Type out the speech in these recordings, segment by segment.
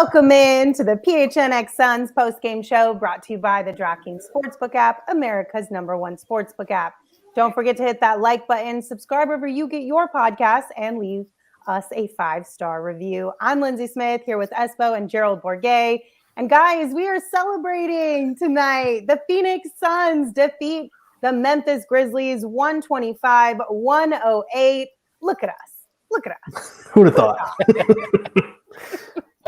Welcome in to the PHNX Suns postgame show brought to you by the DraftKings Sportsbook app, America's #1 sportsbook app. Don't forget to hit that like button, subscribe wherever you get your podcasts, and leave us a 5-star review. I'm Lindsay Smith here with Espo and Gerald Bourget. And guys, we are celebrating tonight. The Phoenix Suns defeat the Memphis Grizzlies 125-108. Look at us. Look at us. Who would have thought?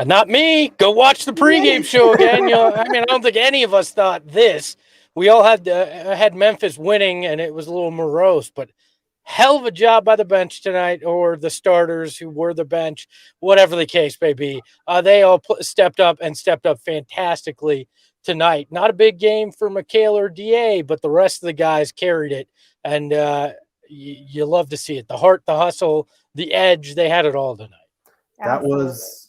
Not me. Go watch the pregame show again. I don't think any of us thought this. We all had Memphis winning, and it was a little morose, but hell of a job by the bench tonight, or the starters who were the bench, whatever the case may be. They all stepped up fantastically tonight. Not a big game for Mikal or DA, but the rest of the guys carried it, and you love to see it. The heart, the hustle, the edge, they had it all tonight.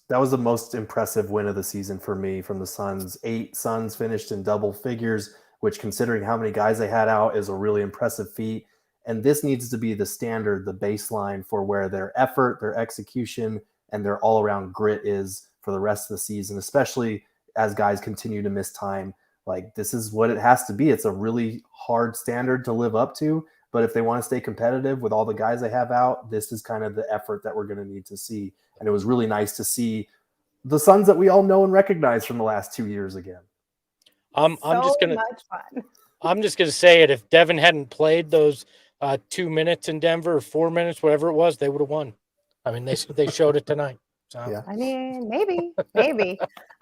That was the most impressive win of the season for me from the Suns. 8 Suns finished in double figures, which, considering how many guys they had out, is a really impressive feat. And this needs to be the standard, the baseline for where their effort, their execution, and their all-around grit is for the rest of the season, especially as guys continue to miss time. Like, this is what it has to be. It's a really hard standard to live up to. But if they want to stay competitive with all the guys they have out, this is kind of the effort that we're going to need to see. And it was really nice to see the Suns that we all know and recognize from the last 2 years again. I'm just gonna say it. If Devin hadn't played those 2 minutes in Denver, or 4 minutes, whatever it was, they would have won. I mean, they showed it tonight. So. Yeah. I mean, maybe.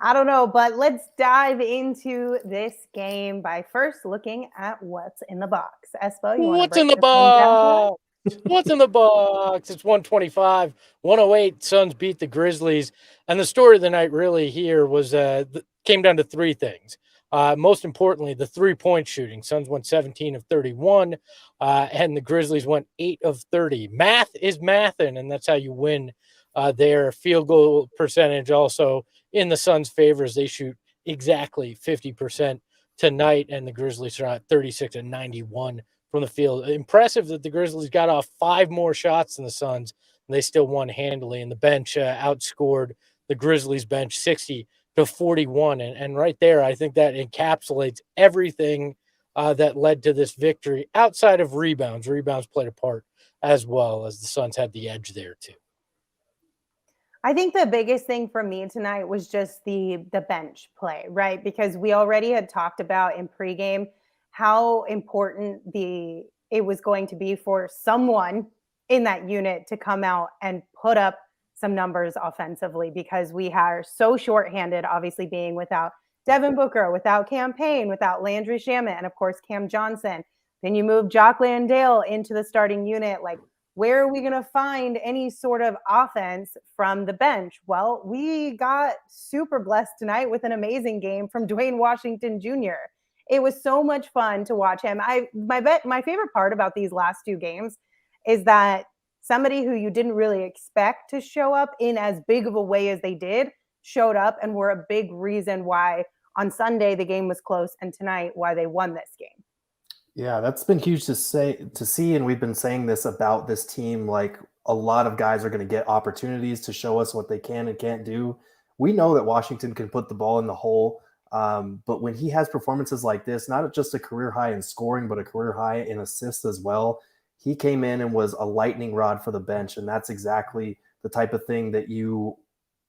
I don't know, but let's dive into this game by first looking at what's in the box. Espo, what's in the box? What's in the box? It's 125-108. Suns beat the Grizzlies. And the story of the night really here was came down to 3 things. Most importantly, the 3-point shooting. Suns went 17 of 31, and the Grizzlies went 8 of 30. Math is mathin', and that's how you win. Their field goal percentage also in the Suns' favor as they shoot exactly 50% tonight, and the Grizzlies are at 36 and 91 from the field. Impressive that the Grizzlies got off 5 more shots than the Suns, and they still won handily. And the bench outscored the Grizzlies bench 60-41, and right there, I think that encapsulates everything that led to this victory. Outside of rebounds played a part as well, as the Suns had the edge there too. I think the biggest thing for me tonight was just the bench play, right? Because we already had talked about in pregame how important it was going to be for someone in that unit to come out and put up some numbers offensively, because we are so shorthanded, obviously being without Devin Booker, without Payne, without Landry Shamet, and of course Cam Johnson. Then you move Jock Landale into the starting unit. Like, where are we going to find any sort of offense from the bench? Well, we got super blessed tonight with an amazing game from Duane Washington Jr. It was so much fun to watch him. My favorite part about these last 2 games is that somebody who you didn't really expect to show up in as big of a way as they did showed up and were a big reason why on Sunday the game was close, and tonight why they won this game. Yeah, that's been huge to see, and we've been saying this about this team. Like, a lot of guys are going to get opportunities to show us what they can and can't do. We know that Washington can put the ball in the hole, but when he has performances like this, not just a career high in scoring, but a career high in assists as well, he came in and was a lightning rod for the bench, and that's exactly the type of thing that you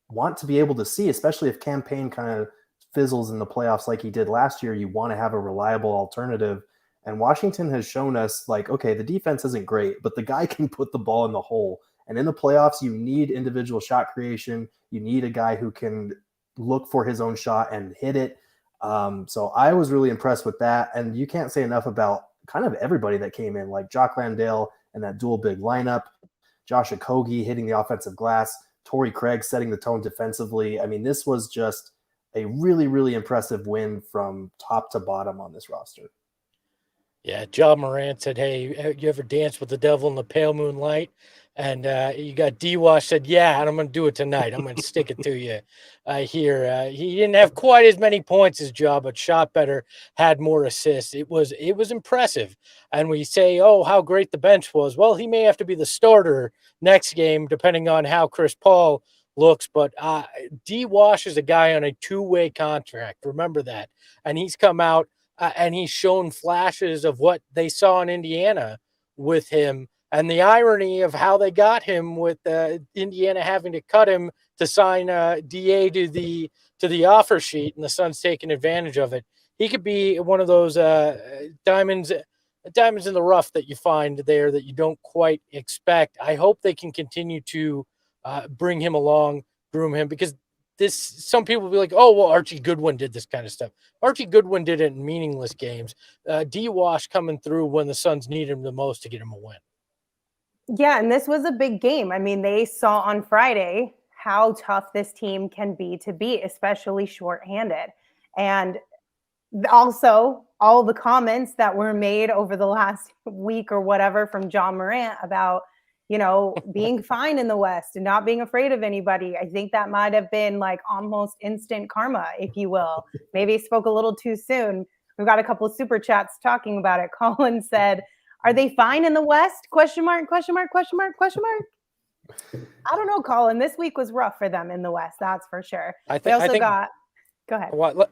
want to be able to see, especially if Payne kind of fizzles in the playoffs like he did last year. You want to have a reliable alternative. And Washington has shown us, like, okay, the defense isn't great, but the guy can put the ball in the hole. And in the playoffs, you need individual shot creation. You need a guy who can look for his own shot and hit it. So I was really impressed with that. And you can't say enough about kind of everybody that came in, like Jock Landale and that dual big lineup, Josh Okogie hitting the offensive glass, Torrey Craig setting the tone defensively. I mean, this was just a really, really impressive win from top to bottom on this roster. Yeah, Ja Morant said, hey, you ever dance with the devil in the pale moonlight? And you got DWash said, yeah, and I'm going to do it tonight. I'm going to stick it to you here. He didn't have quite as many points as Ja, but shot better, had more assists. It was impressive. And we say, oh, how great the bench was. Well, he may have to be the starter next game, depending on how Chris Paul looks. But DWash is a guy on a two-way contract. Remember that. And he's come out and he's shown flashes of what they saw in Indiana with him. And the irony of how they got him with Indiana having to cut him to sign DA to the offer sheet, and the Suns taking advantage of it. He could be one of those diamonds in the rough that you find there that you don't quite expect. I hope they can continue to bring him along, groom him, because some people will be like, oh, well, Archie Goodwin did this kind of stuff. Archie Goodwin did it in meaningless games. DWash coming through when the Suns need him the most to get him a win. Yeah, and this was a big game. I mean, they saw on Friday how tough this team can be to beat, especially shorthanded. And also all the comments that were made over the last week or whatever from Ja Morant about, being fine in the West and not being afraid of anybody. I think that might have been like almost instant karma, if you will. Maybe he spoke a little too soon. We've got a couple of super chats talking about it. Colin said, "Are they fine in the West? Question mark, question mark, question mark, question mark." I don't know, Colin. This week was rough for them in the West, that's for sure. Go ahead.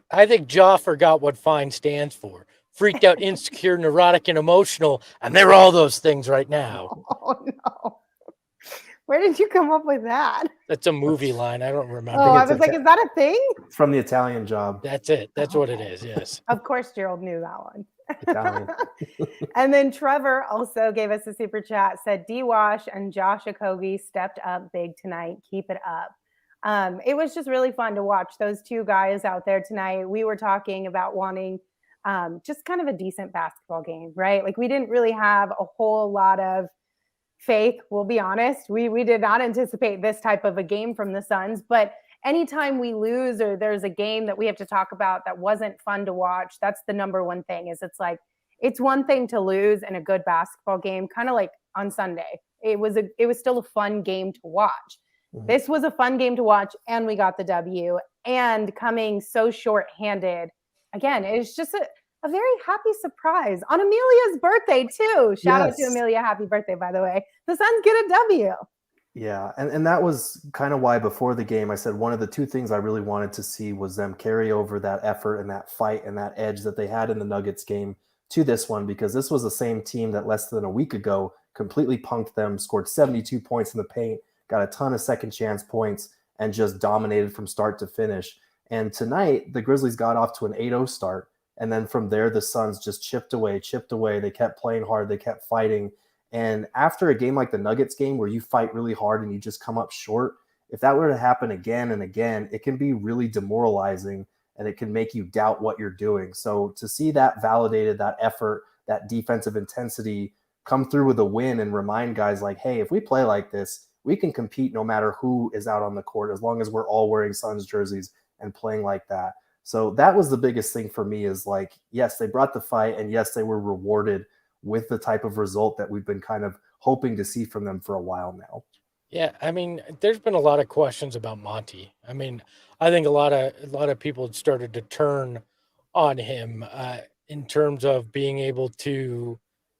I think Ja forgot what fine stands for. Freaked out, insecure, neurotic, and emotional, and they're all those things right now. Oh, no. Where did you come up with that? That's a movie line. I don't remember. Oh, I was like, is that a thing? It's from The Italian Job. That's it. That's what it is, yes. Of course, Gerald knew that one. Italian. And then Trevor also gave us a super chat, said DWash and Josh Okogie stepped up big tonight. Keep it up. It was just really fun to watch those two guys out there tonight. We were talking about wanting just kind of a decent basketball game, right? Like we didn't really have a whole lot of faith. We'll be honest. We did not anticipate this type of a game from the Suns, but anytime we lose or there's a game that we have to talk about that wasn't fun to watch, that's the number one thing is it's one thing to lose in a good basketball game, kind of like on Sunday. It was still a fun game to watch. Mm-hmm. This was a fun game to watch, and we got the W. And coming so short-handed, again, it's just a very happy surprise on Amelia's birthday too. Shout out to Amelia. Happy birthday, by the way. The Suns get a W. Yeah, and that was kind of why before the game I said one of the two things I really wanted to see was them carry over that effort and that fight and that edge that they had in the Nuggets game to this one, because this was the same team that less than a week ago completely punked them, scored 72 points in the paint, got a ton of second chance points, and just dominated from start to finish. And tonight, the Grizzlies got off to an 8-0 start. And then from there, the Suns just chipped away. They kept playing hard. They kept fighting. And after a game like the Nuggets game where you fight really hard and you just come up short, if that were to happen again and again, it can be really demoralizing and it can make you doubt what you're doing. So to see that validated, that effort, that defensive intensity come through with a win and remind guys like, hey, if we play like this, we can compete no matter who is out on the court as long as we're all wearing Suns jerseys and playing like that. So that was the biggest thing for me is like, yes, they brought the fight, and yes, they were rewarded with the type of result that we've been kind of hoping to see from them for a while now. Yeah, I mean, there's been a lot of questions about Monty. I mean, I think a lot of people had started to turn on him in terms of being able to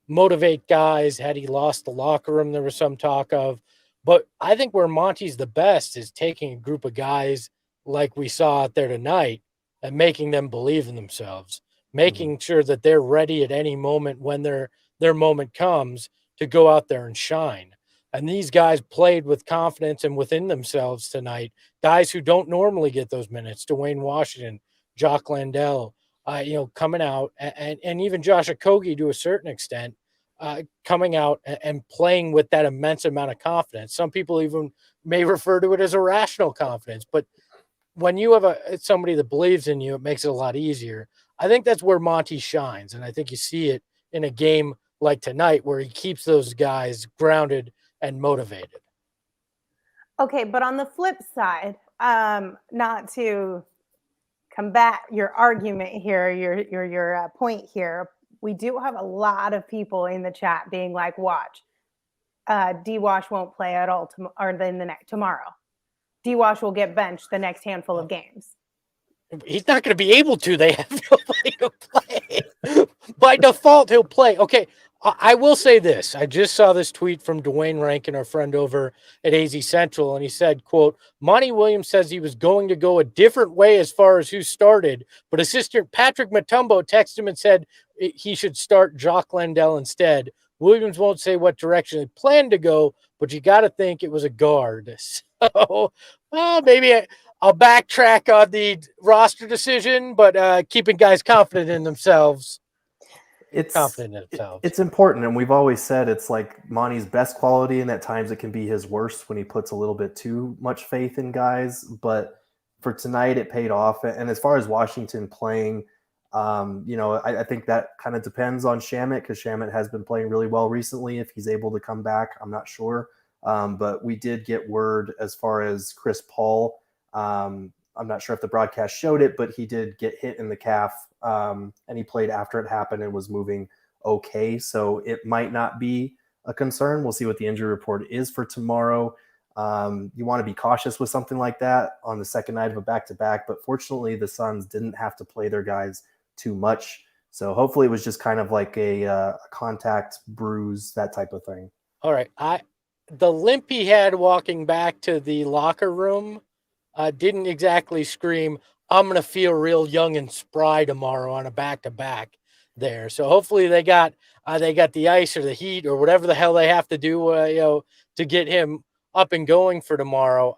motivate guys. Had he lost the locker room, there was some talk of. But I think where Monty's the best is taking a group of guys like we saw out there tonight and making them believe in themselves, making sure that they're ready at any moment when their moment comes to go out there and shine. And these guys played with confidence and within themselves tonight. Guys who don't normally get those minutes, Duane Washington, Jock Landell, coming out, and even Josh Okogie to a certain extent, coming out and playing with that immense amount of confidence. Some people even may refer to it as irrational confidence, but when you have somebody that believes in you, it makes it a lot easier. I think that's where Monty shines, and I think you see it in a game like tonight where he keeps those guys grounded and motivated. Okay, but on the flip side, not to combat your argument here, your point here, we do have a lot of people in the chat being like, watch, DWash won't play at all tomorrow. DWash will get benched the next handful of games. He's not going to be able to. They have nobody to play. By default, he'll play. Okay, I will say this. I just saw this tweet from Duane Rankin, our friend over at AZ Central, and he said, quote, Monty Williams says he was going to go a different way as far as who started, but assistant Patrick Mutombo texted him and said he should start Jock Landale instead. Williams won't say what direction he planned to go, but you got to think it was a guard. So maybe I'll backtrack on the roster decision, but keeping guys confident in themselves. It's important, and we've always said it's like Monty's best quality, and at times it can be his worst when he puts a little bit too much faith in guys. But for tonight, it paid off. And as far as Washington playing, I think that kind of depends on Shamet, because Shamet has been playing really well recently. If he's able to come back, I'm not sure. But we did get word as far as Chris Paul. I'm not sure if the broadcast showed it, but he did get hit in the calf, and he played after it happened and was moving okay. So it might not be a concern. We'll see what the injury report is for tomorrow. You want to be cautious with something like that on the second night of a back-to-back, but fortunately the Suns didn't have to play their guys too much. So hopefully it was just kind of like a contact bruise, that type of thing. All right. The limp he had walking back to the locker room didn't exactly scream, I'm going to feel real young and spry tomorrow on a back-to-back there. So hopefully they got the ice or the heat or whatever the hell they have to do, to get him up and going for tomorrow.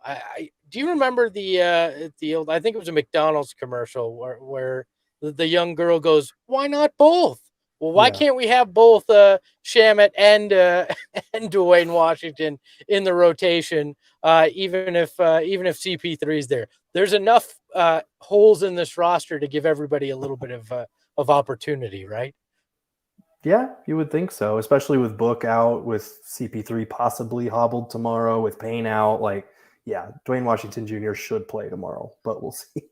Do you remember the old, I think it was a McDonald's commercial where the young girl goes, why not both? Well, why can't we have both Shamet and Duane Washington in the rotation, even if CP3 is there? There's enough holes in this roster to give everybody a little bit of opportunity, right? Yeah, you would think so, especially with Book out, with CP3 possibly hobbled tomorrow, with Payne out. Duane Washington Jr. should play tomorrow, but we'll see.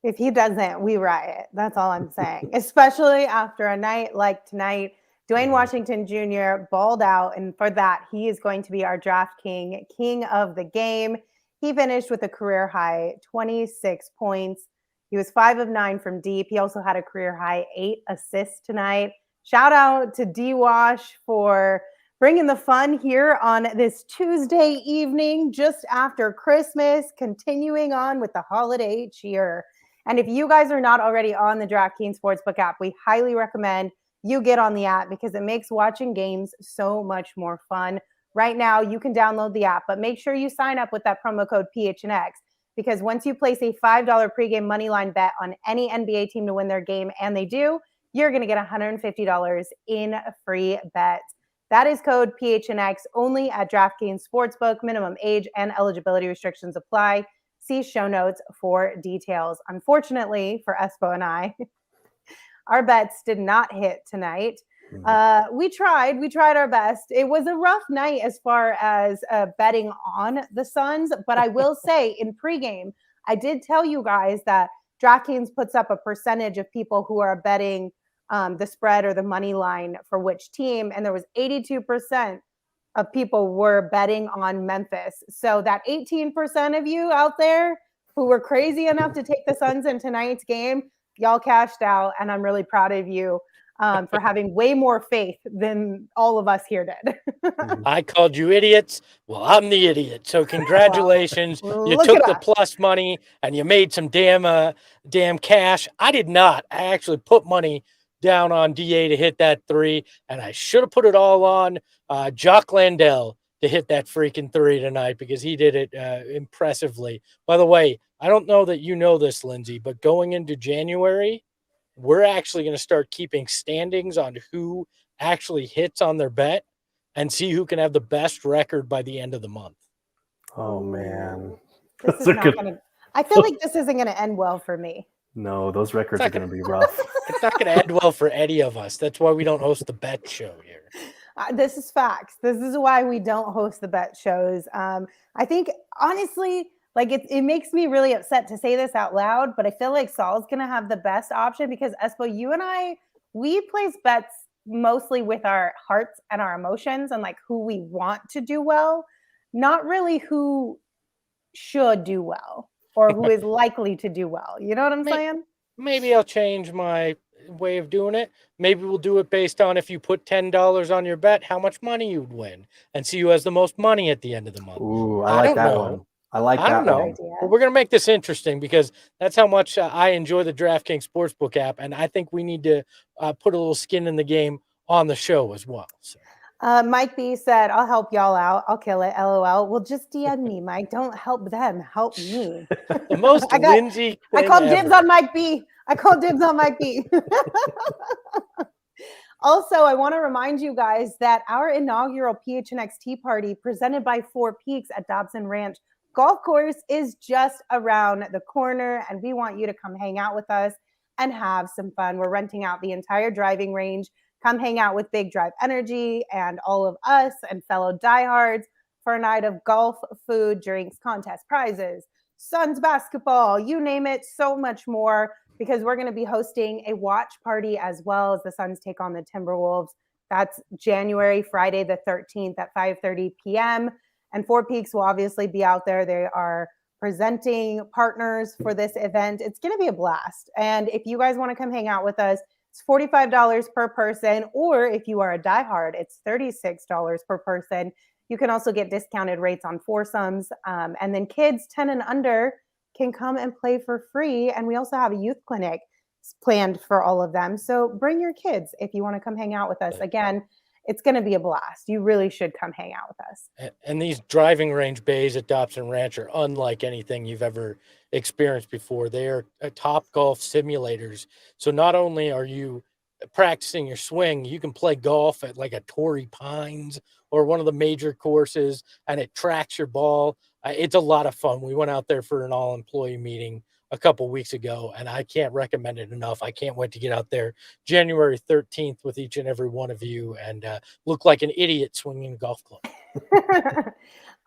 If he doesn't, we riot. That's all I'm saying. Especially after a night like tonight, Duane Washington Jr. balled out, and for that, he is going to be our draft king of the game. He finished with a career high 26 points. He was 5 of 9 from deep. He also had a career high 8 assists tonight. Shout out to DWash for bringing the fun here on this Tuesday evening, just after Christmas, continuing on with the holiday cheer. And if you guys are not already on the DraftKings Sportsbook app, we highly recommend you get on the app because it makes watching games so much more fun. Right now, you can download the app, but make sure you sign up with that promo code PHNX, because once you place a $5 pregame moneyline bet on any NBA team to win their game, and they do, you're going to get $150 in free bets. That is code PHNX only at DraftKings Sportsbook. Minimum age and eligibility restrictions apply. See show notes for details. Unfortunately for Espo and I, our bets did not hit tonight. We tried our best. It was a rough night as far as betting on the Suns, but I will say in pregame, I did tell you guys that DraftKings puts up a percentage of people who are betting the spread or the money line for which team, and there was 82% of people were betting on Memphis. So that 18% of you out there who were crazy enough to take the Suns in tonight's game, y'all cashed out, and I'm really proud of you for having way more faith than all of us here did. I called you idiots. Well, I'm the idiot. So congratulations. Well, you took the plus money and you made some damn cash. I did not. I actually put money down on DA to hit that 3, and I should have put it all on Jock Landale to hit that freaking 3 tonight, because he did it impressively. By the way, I don't know that you know this, Lindsay, but going into January, we're actually going to start keeping standings on who actually hits on their bet and see who can have the best record by the end of the month. Oh, man. This is not gonna, I feel like this isn't going to end well for me. No, those records are going to be rough. It's not going to end well for any of us. That's why we don't host the bet show here. This is facts. This is why we don't host the bet shows. I think, honestly, like it makes me really upset to say this out loud, but I feel like Saul's going to have the best option, because Espo, you and I, we place bets mostly with our hearts and our emotions and like who we want to do well, not really who should do well or who is likely to do well. You know what I'm saying? Maybe I'll change my way of doing it. Maybe we'll do it based on if you put $10 on your bet, how much money you'd win, and see who has the most money at the end of the month. Ooh, I like that one. I like I that don't know. one. But we're going to make this interesting because that's how much I enjoy the DraftKings Sportsbook app. And I think we need to put a little skin in the game on the show as well. So. Mike B said, I'll help y'all out. I'll kill it. LOL. Well, just DM me, Mike. Don't help them. Help me. The most Lindsay. I called dibs on Mike B. Also, I want to remind you guys that our inaugural PHNX Tea Party presented by Four Peaks at Dobson Ranch Golf Course is just around the corner, and we want you to come hang out with us and have some fun. We're renting out the entire driving range. Come hang out with Big Drive Energy and all of us and fellow diehards for a night of golf, food, drinks, contest prizes, Suns basketball, you name it, so much more, because we're going to be hosting a watch party as well as the Suns take on the Timberwolves. That's Friday the 13th at 5:30 p.m. And Four Peaks will obviously be out there. They are presenting partners for this event. It's going to be a blast. And if you guys want to come hang out with us, it's $45 per person. Or if you are a diehard, it's $36 per person. You can also get discounted rates on foursomes. And then kids 10 and under can come and play for free. And we also have a youth clinic planned for all of them. So bring your kids if you want to come hang out with us. Again, it's going to be a blast. You really should come hang out with us. And these driving range bays at Dobson Ranch are unlike anything you've ever experienced before. They are top golf simulators. So not only are you practicing your swing, you can play golf at like a Torrey Pines or one of the major courses, and it tracks your ball. It's a lot of fun. We went out there for an all-employee meeting a couple weeks ago, and I can't recommend it enough. I can't wait to get out there January 13th with each and every one of you and look like an idiot swinging a golf club.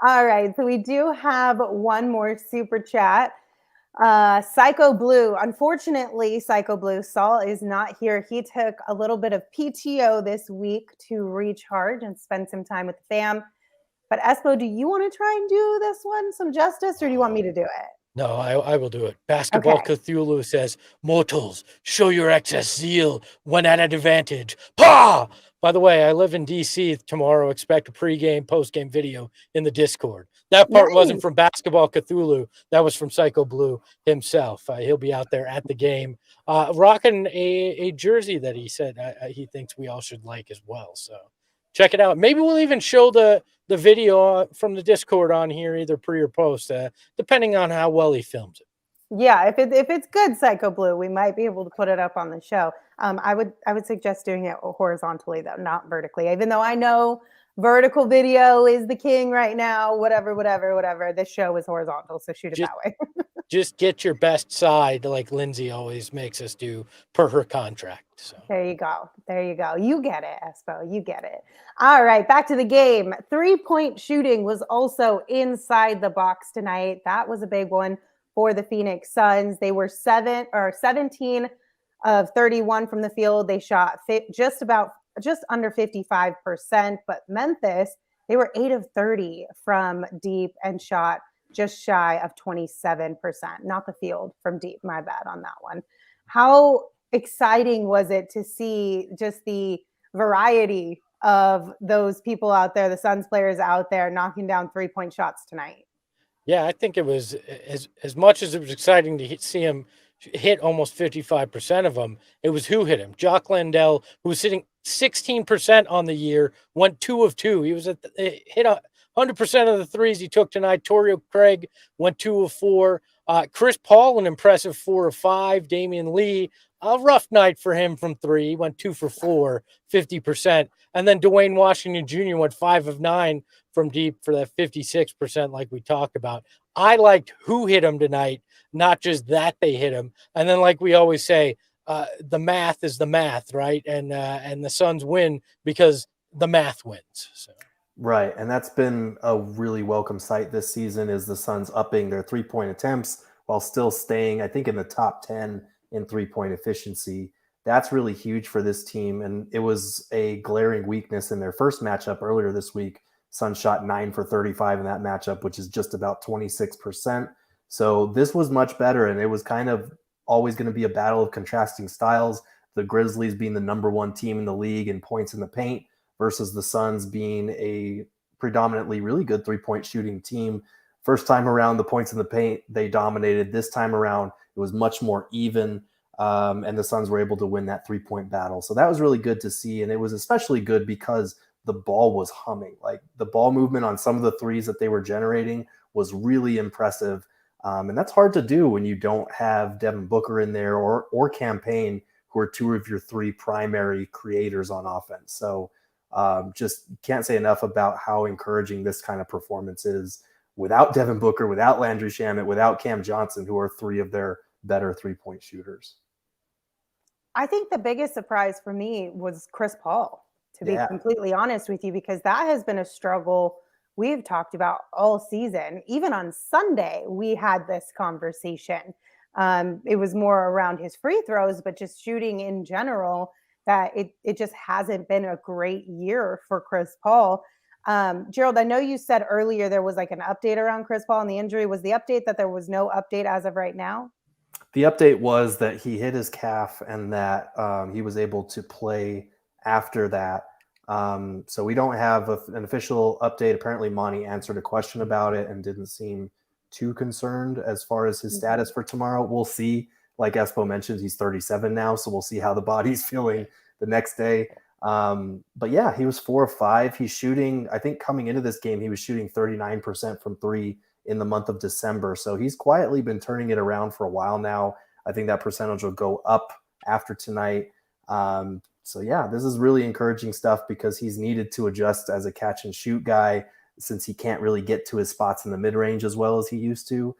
All right. So we do have one more super chat. Psycho Blue. Unfortunately, Psycho Blue, Saul is not here. He took a little bit of PTO this week to recharge and spend some time with the fam. But Espo, do you want to try and do this one some justice, or do you want me to do it? No, I will do it. Basketball okay. Cthulhu says, mortals, show your excess zeal when at an advantage. Pah! By the way, I live in D.C. tomorrow. Expect a pregame, postgame video in the Discord. That part wasn't from Basketball Cthulhu. That was from Psycho Blue himself. He'll be out there at the game, rocking a jersey that he said he thinks we all should like as well. So check it out. Maybe we'll even show the video from the Discord on here, either pre or post, depending on how well he films it. Yeah, if it's good, Psycho Blue, we might be able to put it up on the show. I would suggest doing it horizontally though, not vertically. Even though I know vertical video is the king right now. Whatever. This show is horizontal, so shoot it that way. Just get your best side, like Lindsay always makes us do per her contract. So there you go. You get it, Espo. You get it. All right, back to the game. 3-point shooting was also inside the box tonight. That was a big one for the Phoenix Suns. They were 17 of 31 from the field. They shot just under 55%. But Memphis, they were 8 of 30 from deep and shot just shy of 27%, not the field from deep. My bad on that one. How exciting was it to see just the variety of those people out there, the Suns players out there knocking down 3-point shots tonight? Yeah, I think it was as much as it was exciting to see him hit almost 55% of them. It was who hit him. Jock Landell, who was sitting 16% on the year, went 2 of 2. He was hit 100% of the threes he took tonight. Torrey Craig went 2 of 4. Chris Paul, an impressive 4 of 5. Damian Lee, a rough night for him from 3. He went 2 for 4, 50%. And then Duane Washington Jr. went 5 of 9 from deep for that 56% like we talked about. I liked who hit him tonight, not just that they hit him. And then like we always say, the math is the math, right? And the Suns win because the math wins. So. Right, and that's been a really welcome sight this season is the Suns upping their 3-point attempts while still staying, I think, in the top 10 in 3-point efficiency. That's really huge for this team, and it was a glaring weakness in their first matchup earlier this week. Suns shot 9 for 35 in that matchup, which is just about 26%. So this was much better, and it was kind of always going to be a battle of contrasting styles. the Grizzlies being the number 1 team in the league in points in the paint versus the Suns being a predominantly really good 3-point shooting team. First time around, the points in the paint, they dominated. This time around, it was much more even, and the Suns were able to win that 3-point battle. So that was really good to see, and it was especially good because the ball was humming. Like, the ball movement on some of the threes that they were generating was really impressive, and that's hard to do when you don't have Devin Booker in there or Payne, who are 2 of your 3 primary creators on offense. So just can't say enough about how encouraging this kind of performance is without Devin Booker, without Landry Shamet, without Cam Johnson, who are 3 of their better 3-point shooters. I think the biggest surprise for me was Chris Paul, to be completely honest with you, because that has been a struggle we've talked about all season. Even on Sunday, we had this conversation. It was more around his free throws, but just shooting in general, that it just hasn't been a great year for Chris Paul. Gerald, I know you said earlier there was like an update around Chris Paul and the injury. Was the update that there was no update as of right now? The update was that he hit his calf and that he was able to play after that. So we don't have an official update. Apparently, Monty answered a question about it and didn't seem too concerned as far as his status for tomorrow. We'll see. Like Espo mentioned, he's 37 now, so we'll see how the body's feeling the next day. But yeah, he was 4 of 5. He's shooting, I think coming into this game, he was shooting 39% from 3 in the month of December. So he's quietly been turning it around for a while now. I think that percentage will go up after tonight. So yeah, this is really encouraging stuff because he's needed to adjust as a catch and shoot guy since he can't really get to his spots in the mid-range as well as he used to.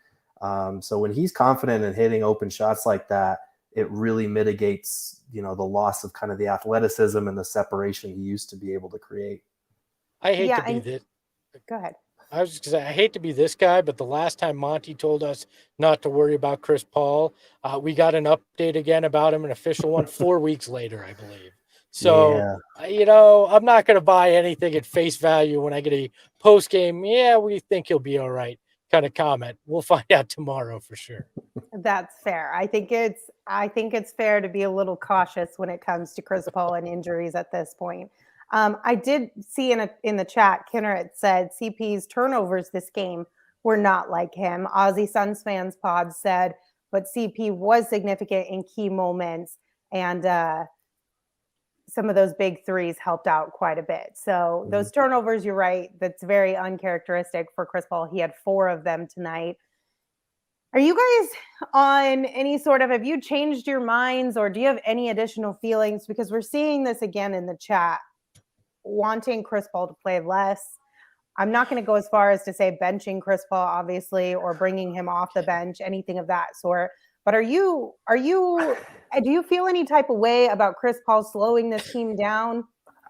So when he's confident in hitting open shots like that, it really mitigates, the loss of kind of the athleticism and the separation he used to be able to create. I hate to be this. Go ahead. I was just gonna say, I hate to be this guy, but the last time Monty told us not to worry about Chris Paul, we got an update again about him, an official one 4 weeks later, I believe. So, I'm not going to buy anything at face value when I get a post game. Yeah, we think he'll be all right kind of comment. We'll find out tomorrow for sure. That's fair. I think it's fair to be a little cautious when it comes to Chris Paul and injuries at this point. I did see in the chat, Kinneret said CP's turnovers this game were not like him. Aussie Suns fans pod said, but CP was significant in key moments, and some of those big threes helped out quite a bit. So those turnovers, you're right, that's very uncharacteristic for Chris Paul. He had 4 of them tonight. Are you guys on any sort of, have you changed your minds, or do you have any additional feelings? Because we're seeing this again in the chat, wanting Chris Paul to play less. I'm not going to go as far as to say benching Chris Paul, obviously, or bringing him off the bench, anything of that sort. But do you feel any type of way about Chris Paul slowing this team down?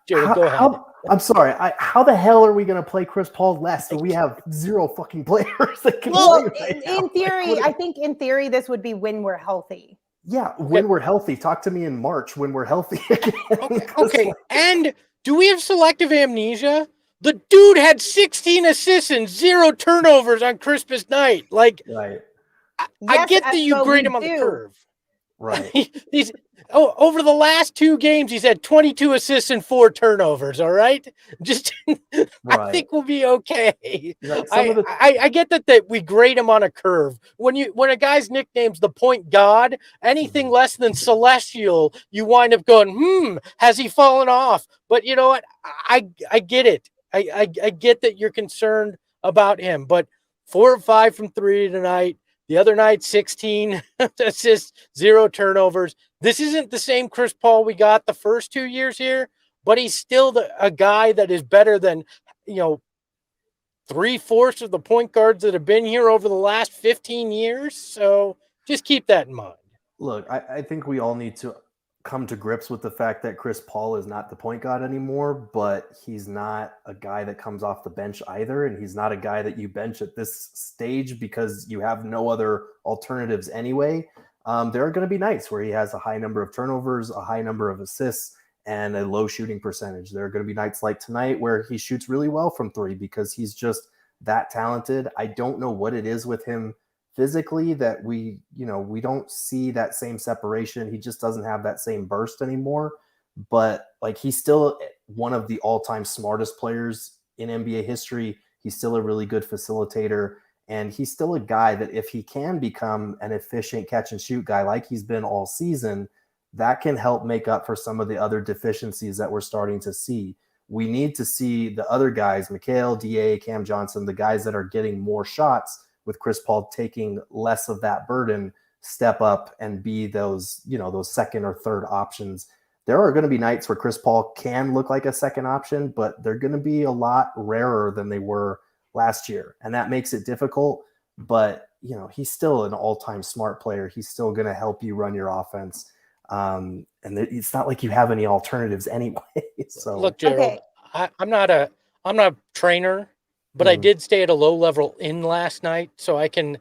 Jared, go ahead. I'm sorry. How the hell are we going to play Chris Paul less when we have 0 fucking players that can play right now? In theory, I think in theory this would be when we're healthy. Yeah, when we're healthy. Talk to me in March when we're healthy again. Okay. And do we have selective amnesia? The dude had 16 assists and 0 turnovers on Christmas night. Like, right. I get that you grade him on the curve. Right. Over the last 2 games, he's had 22 assists and 4 turnovers. All right. Just, right. I think we'll be okay. I get that we grade him on a curve. When a guy's nickname's the point god, anything less than celestial, you wind up going, has he fallen off? But you know what? I get it. I get that you're concerned about him, but 4 of 5 from 3 tonight. The other night, 16 assists, 0 turnovers. This isn't the same Chris Paul we got the first 2 years here, but he's still a guy that is better than, 3/4 of the point guards that have been here over the last 15 years. So just keep that in mind. Look, I think we all need to come to grips with the fact that Chris Paul is not the point guard anymore, but he's not a guy that comes off the bench either. And he's not a guy that you bench at this stage because you have no other alternatives anyway. There are going to be nights where he has a high number of turnovers, a high number of assists, and a low shooting percentage. There are going to be nights like tonight where he shoots really well from 3 because he's just that talented. I don't know what it is with him physically that we don't see that same separation. He just doesn't have that same burst anymore. But like, he's still one of the all-time smartest players in NBA history. He's still a really good facilitator. And he's still a guy that if he can become an efficient catch and shoot guy like he's been all season, that can help make up for some of the other deficiencies that we're starting to see. We need to see the other guys, Mikal, DA, Cam Johnson, the guys that are getting more shots with Chris Paul taking less of that burden, step up and be those second or third options. There are going to be nights where Chris Paul can look like a second option, but they're going to be a lot rarer than they were last year. And that makes it difficult, but he's still an all-time smart player. He's still going to help you run your offense. And it's not like you have any alternatives anyway. So look, Gerald, okay. I'm not a trainer, but I did stay at a low level in last night, so I can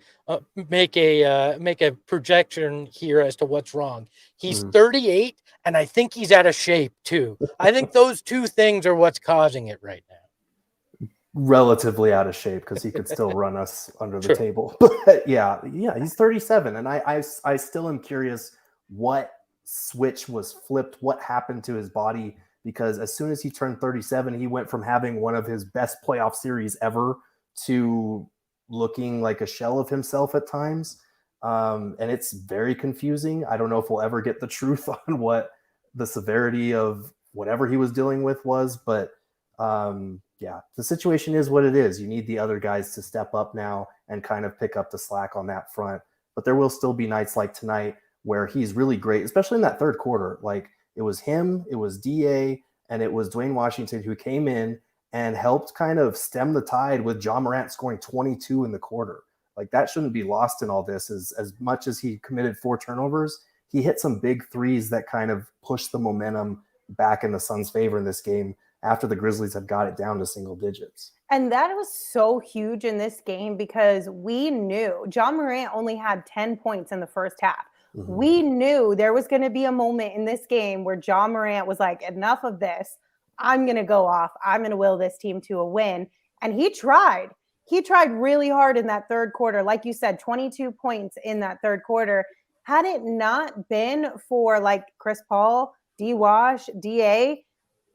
make a projection here as to what's wrong. He's 38, and I think he's out of shape too. I think those two things are what's causing it right now. Relatively out of shape, because he could still run us under the table. But yeah, he's 37, and I still am curious what switch was flipped, what happened to his body, because as soon as he turned 37, he went from having one of his best playoff series ever to looking like a shell of himself at times. And it's very confusing. I don't know if we'll ever get the truth on what the severity of whatever he was dealing with was, but the situation is what it is. You need the other guys to step up now and kind of pick up the slack on that front. But there will still be nights like tonight where he's really great, especially in that third quarter. Like, it was him, it was DA, and it was Duane Washington who came in and helped kind of stem the tide with Ja Morant scoring 22 in the quarter. Like, that shouldn't be lost in all this. As much as he committed 4 turnovers, he hit some big threes that kind of pushed the momentum back in the Suns' favor in this game after the Grizzlies had got it down to single digits. And that was so huge in this game because we knew Ja Morant only had 10 points in the first half. Mm-hmm. We knew there was going to be a moment in this game where Ja Morant was like, enough of this. I'm going to go off. I'm going to will this team to a win. And he tried. He tried really hard in that third quarter. Like you said, 22 points in that third quarter. Had it not been for like Chris Paul, DWash, DA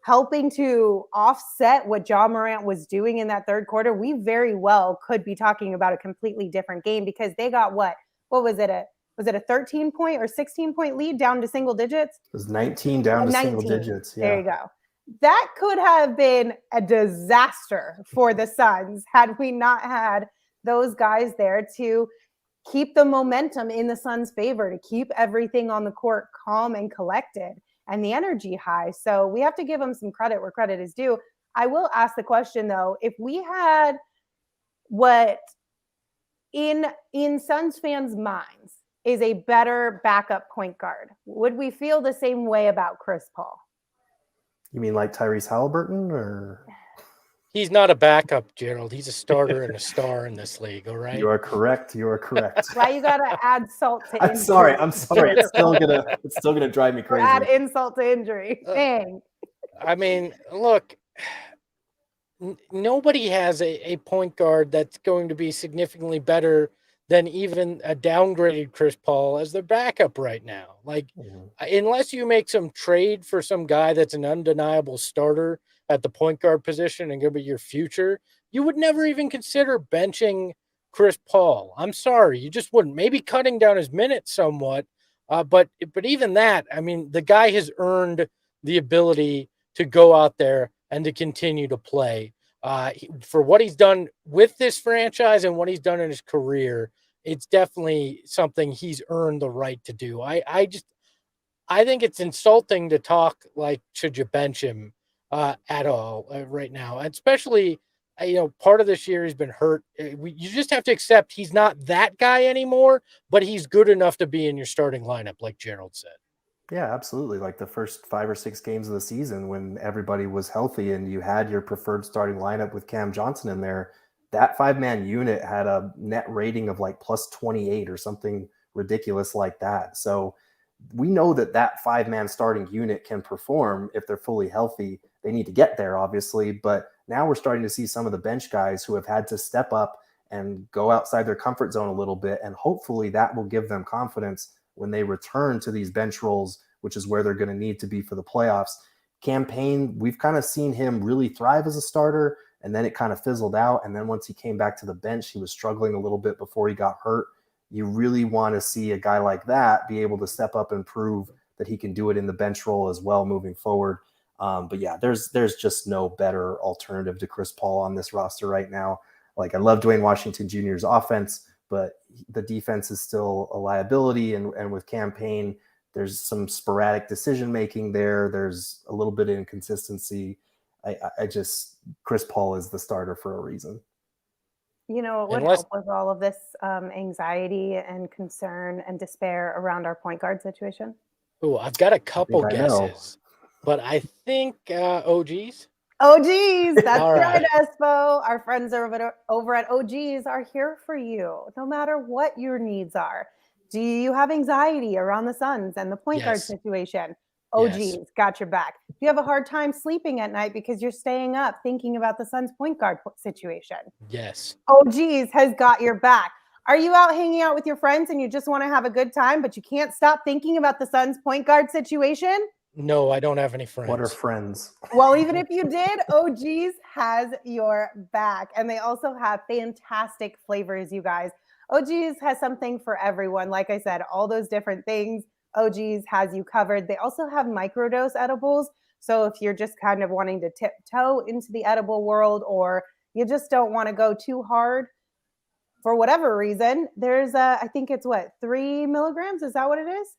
helping to offset what Ja Morant was doing in that third quarter, we very well could be talking about a completely different game, because they got what was it? Was it a 13-point or 16-point lead down to single digits? It was 19 down to 19. Single digits. Yeah. There you go. That could have been a disaster for the Suns had we not had those guys there to keep the momentum in the Suns' favor, to keep everything on the court calm and collected and the energy high. So we have to give them some credit where credit is due. I will ask the question, though, if we had what in Suns fans' minds is a better backup point guard, would we feel the same way about Chris Paul? You mean like Tyrese Halliburton, or? He's not a backup, Gerald. He's a starter and a star in this league, all right? You are correct. You are correct. Why you gotta add salt to injury? I'm sorry. It's still gonna drive me crazy. Add insult to injury. Dang. I mean, look, nobody has a point guard that's going to be significantly better than even a downgraded Chris Paul as their backup right now. Like, unless you make some trade for some guy that's an undeniable starter at the point guard position and going to be your future, you would never even consider benching Chris Paul. I'm sorry, you just wouldn't. Maybe cutting down his minutes somewhat, but even that, I mean, the guy has earned the ability to go out there and to continue to play. For what he's done with this franchise and what he's done in his career, it's definitely something he's earned the right to do. I think it's insulting to talk like, should you bench him at all right now, especially, part of this year he's been hurt. You just have to accept he's not that guy anymore, but he's good enough to be in your starting lineup, like Gerald said. Yeah, absolutely. Like the first 5 or 6 games of the season when everybody was healthy and you had your preferred starting lineup with Cam Johnson in there, that 5-man unit had a net rating of like plus 28 or something ridiculous like that. So we know that 5-man starting unit can perform if they're fully healthy. They need to get there, obviously, but now we're starting to see some of the bench guys who have had to step up and go outside their comfort zone a little bit. And hopefully that will give them confidence when they return to these bench roles, which is where they're going to need to be for the playoffs. Payne, we've kind of seen him really thrive as a starter, and then it kind of fizzled out. And then once he came back to the bench, he was struggling a little bit before he got hurt. You really want to see a guy like that be able to step up and prove that he can do it in the bench role as well moving forward. But yeah, there's just no better alternative to Chris Paul on this roster right now. Like, I love Duane Washington Jr.'s offense, but the defense is still a liability. And with Payne, there's some sporadic decision-making there. There's a little bit of inconsistency. Chris Paul is the starter for a reason. You know, what would help with all of this anxiety and concern and despair around our point guard situation? Oh, I've got a couple guesses, but I think OGs. OGs, that's right, Espo. Our friends over at OGs are here for you, no matter what your needs are. Do you have anxiety around the Suns and the point guard situation? OGs got your back. Do you have a hard time sleeping at night because you're staying up thinking about the Suns point guard situation? Yes. OGs has got your back. Are you out hanging out with your friends and you just want to have a good time, but you can't stop thinking about the Suns point guard situation? No, I don't have any friends. What are friends? Well, even if you did, OGs has your back. And they also have fantastic flavors, you guys. OGs has something for everyone. Like I said, all those different things, OGs has you covered. They also have microdose edibles. So if you're just kind of wanting to tiptoe into the edible world, or you just don't want to go too hard for whatever reason, there's I think it's 3 milligrams. Is that what it is?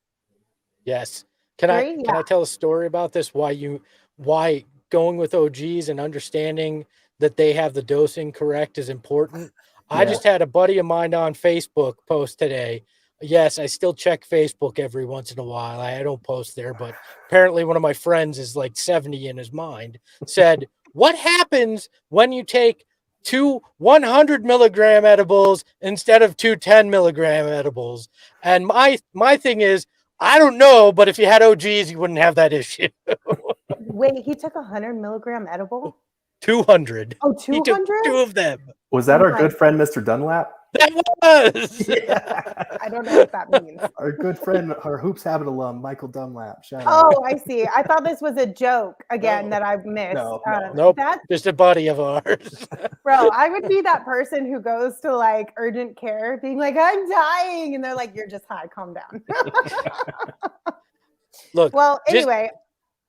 Yes. Can I tell a story about this? Why going with OGs and understanding that they have the dosing correct is important. Yeah. I just had a buddy of mine on Facebook post today. Yes, I still check Facebook every once in a while. I don't post there, but apparently one of my friends is like 70 in his mind, said, what happens when you take 2 100 milligram edibles instead of 2 10 milligram edibles? And my thing is, I don't know, but if you had OGs, you wouldn't have that issue. Wait, he took 100 milligram edible? 200. Oh, 200? He took 2 of them. Was that our good friend, Mr. Dunlap? That was. Yeah. I don't know what that means. Our good friend, our Hoops Habit alum, Michael Dunlap. Shout out. Oh, I see. I thought this was a joke again that I missed. Nope. Just a buddy of ours. Bro, I would be that person who goes to like urgent care being like, I'm dying. And they're like, you're just high. Calm down. Look. Well, anyway,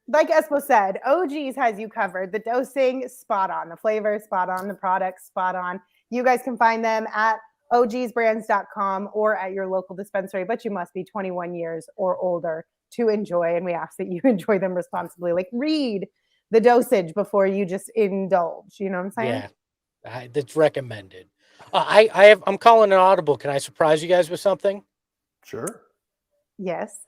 like Espo said, OGs has you covered. The dosing, spot on. The flavor, spot on. The product, spot on. You guys can find them at ogsbrands.com or at your local dispensary, but you must be 21 years or older to enjoy, and we ask that you enjoy them responsibly. Like, read the dosage before you just indulge. You know what I'm saying? Yeah, that's recommended. I'm calling an audible. Can I surprise you guys with something? Sure. Yes.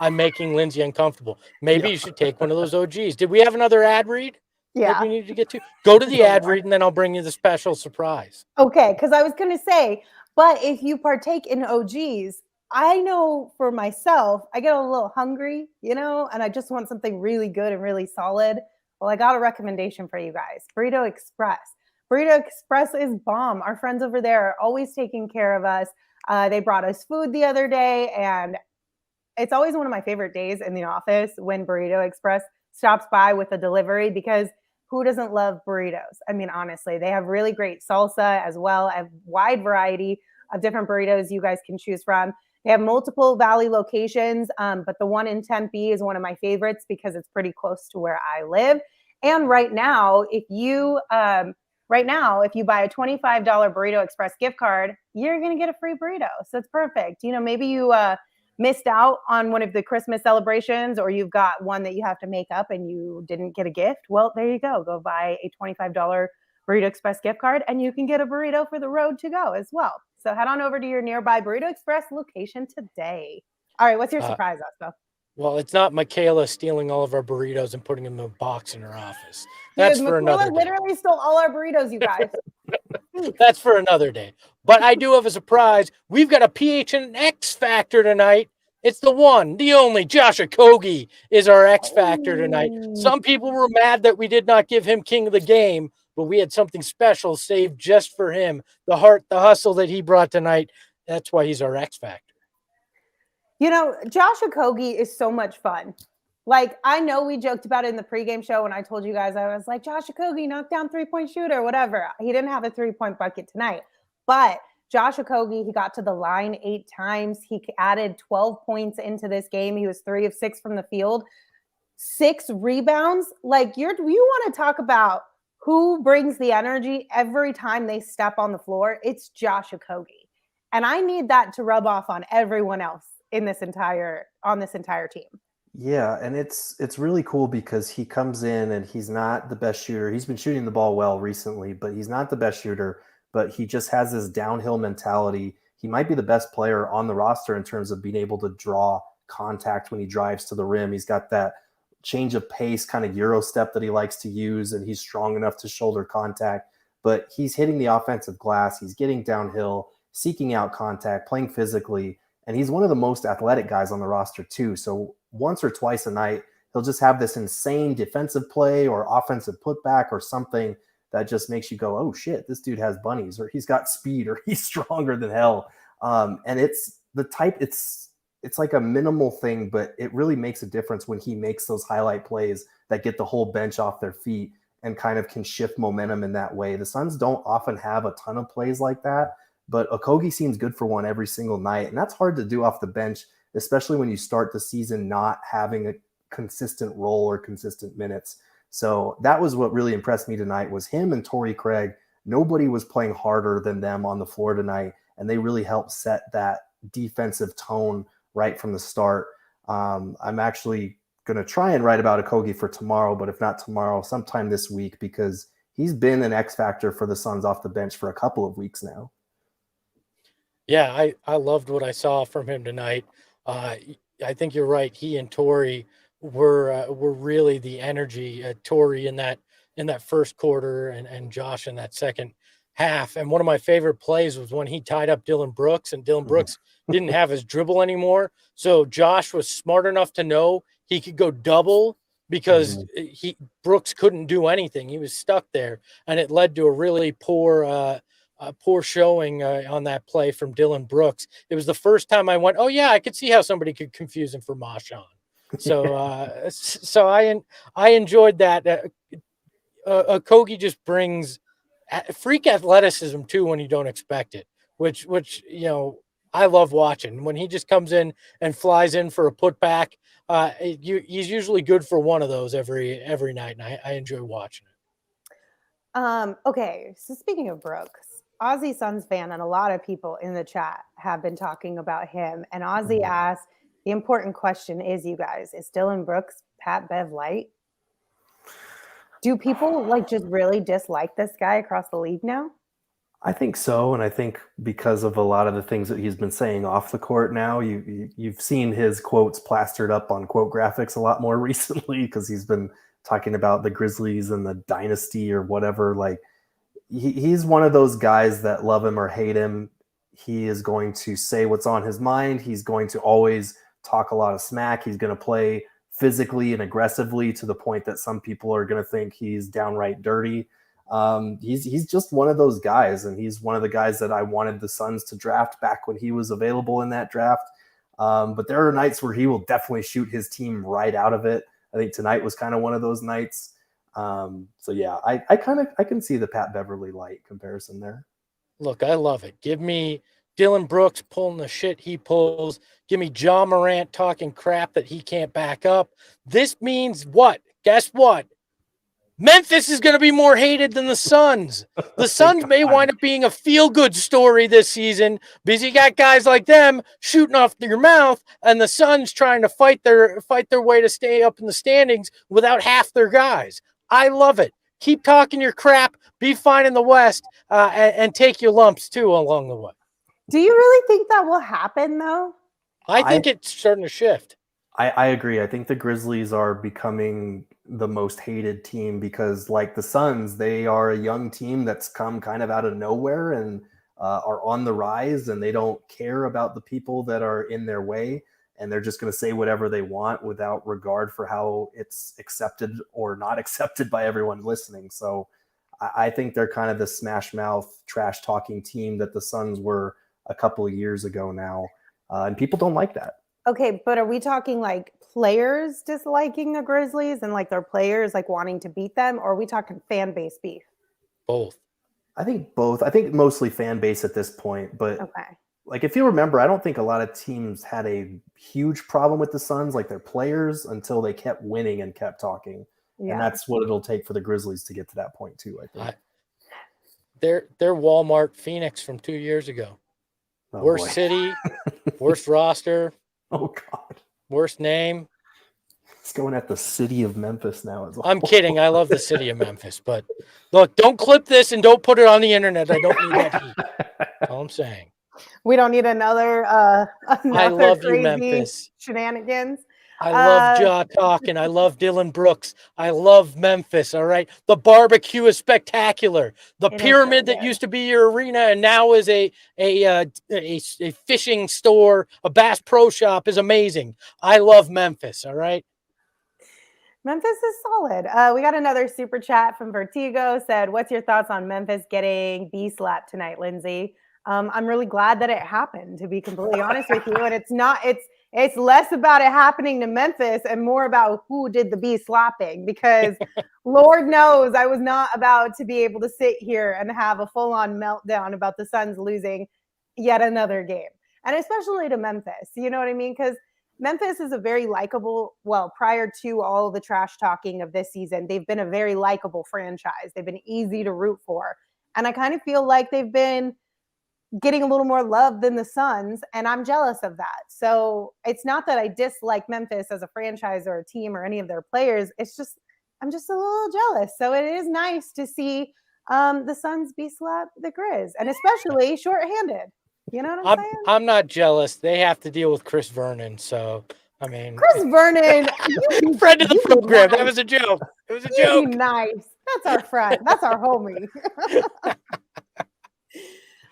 I'm making Lindsay uncomfortable. Maybe you should take one of those OGs. Did we have another ad read? Yeah. We need to get to. Go to the ad read, and then I'll bring you the special surprise. Okay, because I was going to say, but if you partake in OGs, I know for myself, I get a little hungry, and I just want something really good and really solid. Well, I got a recommendation for you guys. Burrito Express. Burrito Express is bomb. Our friends over there are always taking care of us. They brought us food the other day, and it's always one of my favorite days in the office when Burrito Express stops by with a delivery, because who doesn't love burritos? I mean, honestly, they have really great salsa as well, a wide variety of different burritos you guys can choose from. They have multiple Valley locations, but the one in Tempe is one of my favorites because it's pretty close to where I live. And right now, if you buy a $25 Burrito Express gift card, you're going to get a free burrito. So it's perfect. Maybe you missed out on one of the Christmas celebrations, or you've got one that you have to make up and you didn't get a gift. Well, there you go. Go buy a $25 Burrito Express gift card and you can get a burrito for the road to go as well. So head on over to your nearby Burrito Express location today. All right, what's your surprise, Espo? Well, it's not Michaela stealing all of our burritos and putting them in a box in her office. That's for another day. Literally stole all our burritos, you guys. That's for another day. But I do have a surprise. We've got a PHNX Factor tonight. It's the one, the only Josh Okogie is our X Factor tonight. Some people were mad that we did not give him King of the Game, but we had something special saved just for him. The heart, the hustle that he brought tonight. That's why he's our X factor. You know, Josh Okogie is so much fun. Like, I know we joked about it in the pregame show when I told you guys, I was like, Josh Okogie, knockdown three-point shooter, whatever. He didn't have a three-point bucket tonight. But Josh Okogie, he got to the line 8 times. He added 12 points into this game. He was 3 of 6 from the field. 6 rebounds. Like, you want to talk about who brings the energy every time they step on the floor? It's Josh Okogie. And I need that to rub off on everyone else on this entire team. Yeah, and it's really cool because he comes in and he's not the best shooter. He's been shooting the ball well recently, but he's not the best shooter, but he just has this downhill mentality. He might be the best player on the roster in terms of being able to draw contact when he drives to the rim. He's got that change of pace kind of Euro step that he likes to use, and he's strong enough to shoulder contact, but he's hitting the offensive glass. He's getting downhill, seeking out contact, playing physically, and he's one of the most athletic guys on the roster too. So once or twice a night, he'll just have this insane defensive play or offensive putback or something that just makes you go, oh shit, this dude has bunnies, or he's got speed, or he's stronger than hell. And it's the type, it's like a minimal thing, but it really makes a difference when he makes those highlight plays that get the whole bench off their feet and kind of can shift momentum in that way. The Suns don't often have a ton of plays like that, but Okogie seems good for one every single night. And that's hard to do off the bench, especially when you start the season not having a consistent role or consistent minutes. So that was what really impressed me tonight, was him and Torrey Craig. Nobody was playing harder than them on the floor tonight, and they really helped set that defensive tone right from the start. I'm actually going to try and write about Okogie for tomorrow, but if not tomorrow, sometime this week, because he's been an X factor for the Suns off the bench for a couple of weeks now. Yeah, I loved what I saw from him tonight. I think you're right. He and Torrey were really the energy. Torrey in that first quarter, and Josh in that second half. And one of my favorite plays was when he tied up Dillon Brooks, and Dillon Brooks didn't have his dribble anymore. So Josh was smart enough to know he could go double because Brooks couldn't do anything. He was stuck there, and it led to a really poor showing on that play from Dillon Brooks. It was the first time I went, oh yeah, I could see how somebody could confuse him for Marshawn. So so I enjoyed that. Okogie just brings freak athleticism too when you don't expect it, which I love watching. When he just comes in and flies in for a putback, he's usually good for one of those every night, and I enjoy watching it. Okay, so speaking of Brooks, Aussie Suns fan and a lot of people in the chat have been talking about him. And Aussie asked, the important question is, you guys, is Dillon Brooks Pat Bev light? Do people just really dislike this guy across the league now? I think so, and I think because of a lot of the things that he's been saying off the court now, you've seen his quotes plastered up on quote graphics a lot more recently, because he's been talking about the Grizzlies and the dynasty or whatever. Like, he's one of those guys that love him or hate him. He is going to say what's on his mind. He's going to always talk a lot of smack. He's going to play physically and aggressively to the point that some people are going to think he's downright dirty. He's just one of those guys, and he's one of the guys that I wanted the Suns to draft back when he was available in that draft. But there are nights where he will definitely shoot his team right out of it. I think tonight was kind of one of those nights. So yeah, I can see the Pat Beverly light comparison there. Look, I love it. Give me Dillon Brooks pulling the shit he pulls. Give me Ja Morant talking crap that he can't back up. This means what? Guess what? Memphis is going to be more hated than the Suns. The Suns may wind up being a feel-good story this season because you got guys like them shooting off your mouth, and the Suns trying to fight their way to stay up in the standings without half their guys. I love it. Keep talking your crap. Be fine in the West, and take your lumps too along the way. Do you really think that will happen, though? I think it's starting to shift. I agree. I think the Grizzlies are becoming the most hated team because, like the Suns, they are a young team that's come kind of out of nowhere and are on the rise, and they don't care about the people that are in their way, and they're just going to say whatever they want without regard for how it's accepted or not accepted by everyone listening. So I think they're kind of the smash mouth, trash talking team that the Suns were a couple of years ago now. And people don't like that. Okay, but are we talking like players disliking the Grizzlies and like their players like wanting to beat them, or are we talking fan base beef? Both. I think both. I think mostly fan base at this point, but Okay. like if you remember, I don't think a lot of teams had a huge problem with the Suns, like their players, until they kept winning and kept talking. Yeah. And that's what it'll take for the Grizzlies to get to that point too, I think. They're Walmart Phoenix from 2 years ago. Oh, Worst boy. city, worst roster, Oh God. worst name. It's going at the city of Memphis now as well. I'm kidding. I love the city of Memphis, but look, don't clip this and don't put it on the internet. I don't need that heat. That's all I'm saying. We don't need another I love you, crazy Memphis. shenanigans. I love Ja talking. I love Dylan Brooks. I love Memphis. All right. The barbecue is spectacular. The pyramid that used to be your arena and now is a fishing store, a Bass Pro Shop is amazing. I love Memphis. All right. Memphis is solid. We got another super chat from Vertigo. Said, "What's your thoughts on Memphis getting B-slapped tonight, Lindsay?" I'm really glad that it happened, to be completely honest with you. And it's less about it happening to Memphis and more about who did the B-slapping, because Lord knows I was not about to be able to sit here and have a full-on meltdown about the Suns losing yet another game. And especially to Memphis, you know what I mean? Because Memphis is a very likable, well, prior to all of the trash talking of this season, they've been a very likable franchise. They've been easy to root for. And I kind of feel like they've been getting a little more love than the Suns, and I'm jealous of that. So it's not that I dislike Memphis as a franchise or a team or any of their players. It's just, I'm just a little jealous. So it is nice to see the Suns slap the Grizz, and especially shorthanded. You know what I'm saying? I'm not jealous. They have to deal with Chris Vernon. So, I mean, Chris Vernon, friend of the program. Nice. That was a joke. It was a joke. Nice. That's our friend. That's our homie.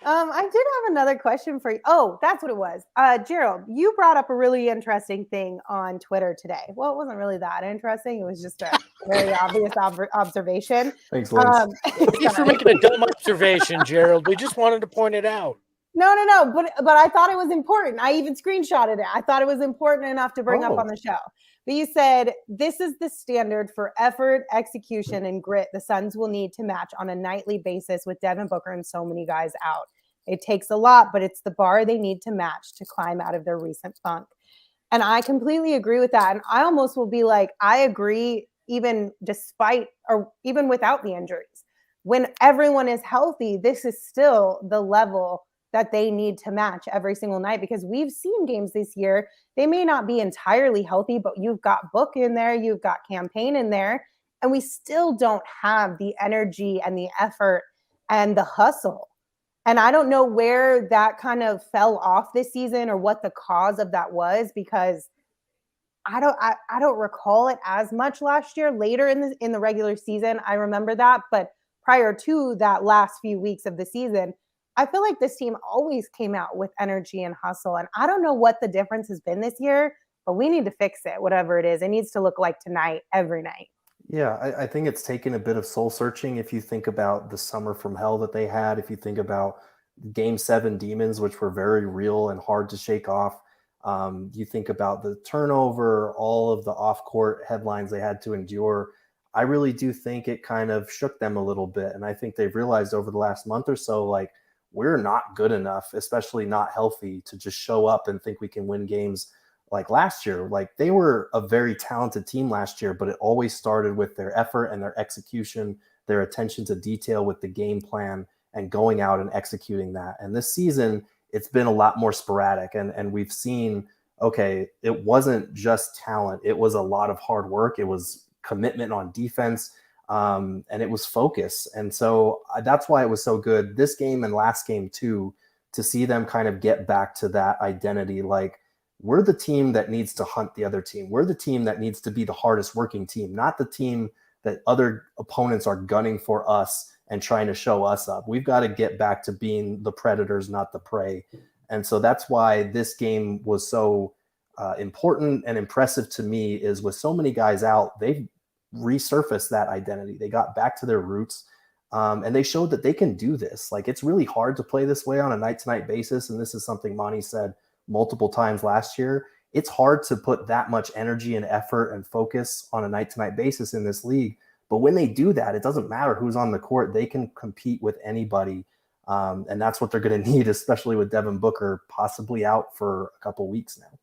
I did have another question for you. Oh, that's what it was. Gerald, you brought up a really interesting thing on Twitter today. Well, it wasn't really that interesting. It was just a very obvious observation. Thanks, Liz. Thanks for making a dumb observation, Gerald. We just wanted to point it out. No. But I thought it was important. I even screenshotted it. I thought it was important enough to bring up on the show. But you said, this is the standard for effort, execution, and grit the Suns will need to match on a nightly basis with Devin Booker and so many guys out. It takes a lot, but it's the bar they need to match to climb out of their recent funk. And I completely agree with that. And I almost will be like, I agree even despite or even without the injuries. When everyone is healthy, this is still the level that they need to match every single night, because we've seen games this year. They may not be entirely healthy, but you've got Book in there, you've got Payne in there, and we still don't have the energy and the effort and the hustle. And I don't know where that kind of fell off this season or what the cause of that was, because I don't recall it as much last year. Later in the regular season, I remember that, but prior to that last few weeks of the season, I feel like this team always came out with energy and hustle. And I don't know what the difference has been this year, but we need to fix it, whatever it is. It needs to look like tonight, every night. Yeah, I think it's taken a bit of soul searching. If you think about the summer from hell that they had, if you think about Game 7 demons, which were very real and hard to shake off, you think about the turnover, all of the off-court headlines they had to endure. I really do think it kind of shook them a little bit. And I think they've realized over the last month or so, like, we're not good enough, especially not healthy, to just show up and think we can win games like last year. Like, they were a very talented team last year, but it always started with their effort and their execution, their attention to detail with the game plan and going out and executing that. And this season, it's been a lot more sporadic. And we've seen, okay, it wasn't just talent. It was a lot of hard work. It was commitment on defense. And it was focus. And so that's why it was so good this game and last game too, to see them kind of get back to that identity. Like, we're the team that needs to hunt the other team. We're the team that needs to be the hardest working team, not the team that other opponents are gunning for us and trying to show us up. We've got to get back to being the predators, not the prey. And so that's why this game was so important and impressive to me, is with so many guys out, they've resurfaced that identity. They got back to their roots. And they showed that they can do this. Like, it's really hard to play this way on a night-to-night basis. And this is something Monty said multiple times last year. It's hard to put that much energy and effort and focus on a night-to-night basis in this league. But when they do that, it doesn't matter who's on the court. They can compete with anybody. And that's what they're going to need, especially with Devin Booker possibly out for a couple weeks now.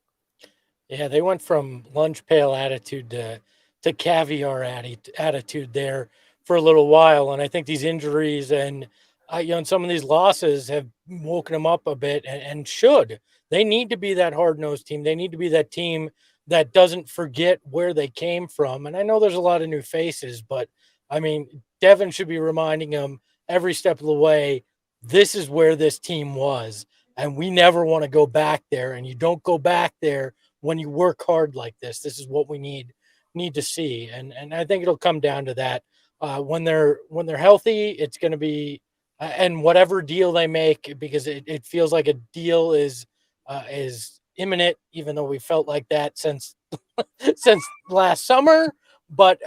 Yeah, they went from lunch pail attitude to caviar attitude there for a little while. And I think these injuries and some of these losses have woken them up a bit and should. They need to be that hard-nosed team. They need to be that team that doesn't forget where they came from. And I know there's a lot of new faces, but, I mean, Devin should be reminding them every step of the way, this is where this team was, and we never want to go back there. And you don't go back there when you work hard like this. This is what we need to see. And I think it'll come down to that. When they're healthy, it's going to be and whatever deal they make, because it feels like a deal is imminent, even though we felt like that since last summer. But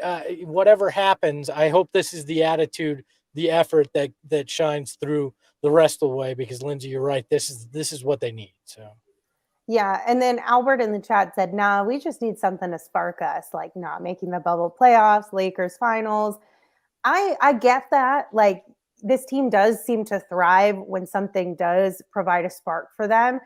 whatever happens, I hope this is the attitude, the effort that shines through the rest of the way, because Lindsay, you're right. This is what they need. So. Yeah. And then Albert in the chat said, nah, we just need something to spark us, like not making the bubble playoffs, Lakers finals. I get that. Like, this team does seem to thrive when something does provide a spark for them.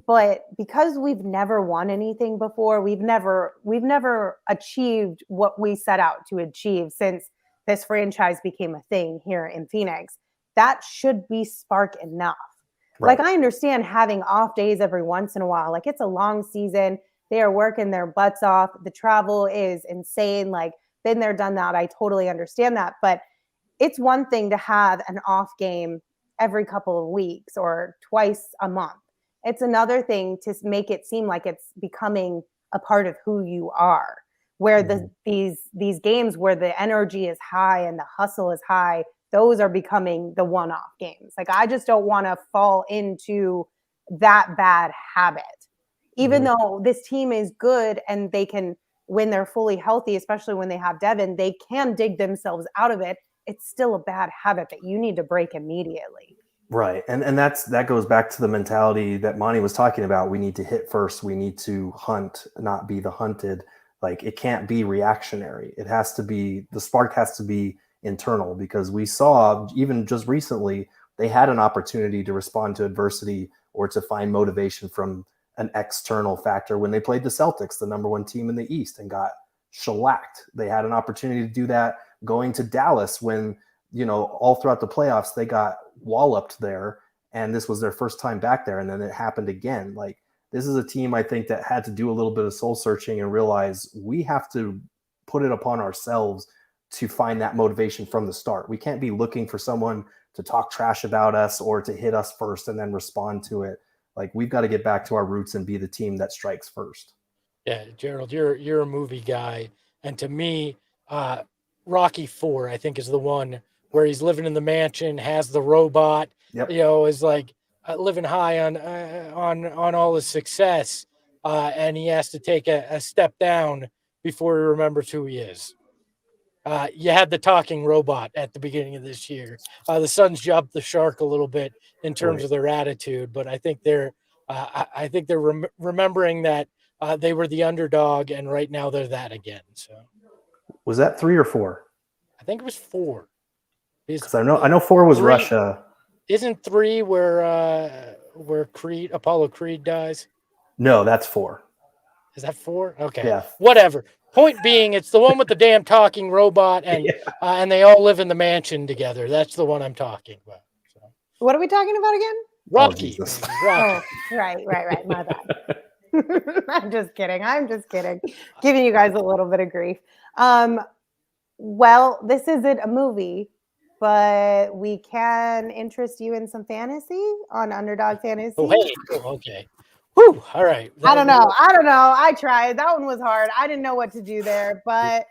But because we've never won anything before, we've never achieved what we set out to achieve since this franchise became a thing here in Phoenix. That should be spark enough. Right. Like, I understand having off days every once in a while. Like, it's a long season. They are working their butts off. The travel is insane. Like, been there, done that. I totally understand that. But it's one thing to have an off game every couple of weeks or twice a month. It's another thing to make it seem like it's becoming a part of who you are, where these games where the energy is high and the hustle is high, those are becoming the one-off games. Like, I just don't want to fall into that bad habit, even though this team is good and they can, when they're fully healthy, especially when they have Devin, they can dig themselves out of it. It's still a bad habit that you need to break immediately. Right. And that goes back to the mentality that Monty was talking about. We need to hit first. We need to hunt, not be the hunted. Like, it can't be reactionary. It has to be, the spark has to be internal, because we saw even just recently, they had an opportunity to respond to adversity or to find motivation from an external factor when they played the Celtics, the number one team in the East, and got shellacked. They had an opportunity to do that going to Dallas when, all throughout the playoffs, they got walloped there, and this was their first time back there. And then it happened again. Like, this is a team, I think, that had to do a little bit of soul searching and realize we have to put it upon ourselves to find that motivation from the start. We can't be looking for someone to talk trash about us or to hit us first and then respond to it. Like, we've got to get back to our roots and be the team that strikes first. Yeah, Gerald, you're a movie guy. And to me, Rocky IV, I think, is the one where he's living in the mansion, has the robot, is like living high on all his success. And he has to take a step down before he remembers who he is. You had the talking robot at the beginning of this year. The Suns jumped the shark a little bit in terms of their attitude, but I think they're remembering that they were the underdog, and right now they're that again. So, was that 3 or 4? I think it was 4. Because I know 4 was 3, Russia. Isn't 3 where Apollo Creed dies? No, that's 4. Is that 4? Okay. Yeah. Whatever. Point being, it's the one with the damn talking robot, and and they all live in the mansion together. That's the one I'm talking about. So. What are we talking about again? Rocky. Oh, right. My bad. I'm just kidding. Giving you guys a little bit of grief. Well, this isn't a movie, but we can interest you in some fantasy on Underdog Fantasy. Oh, hey. Oh, okay. Whew. All right. I don't know. I tried. That one was hard. I didn't know what to do there, but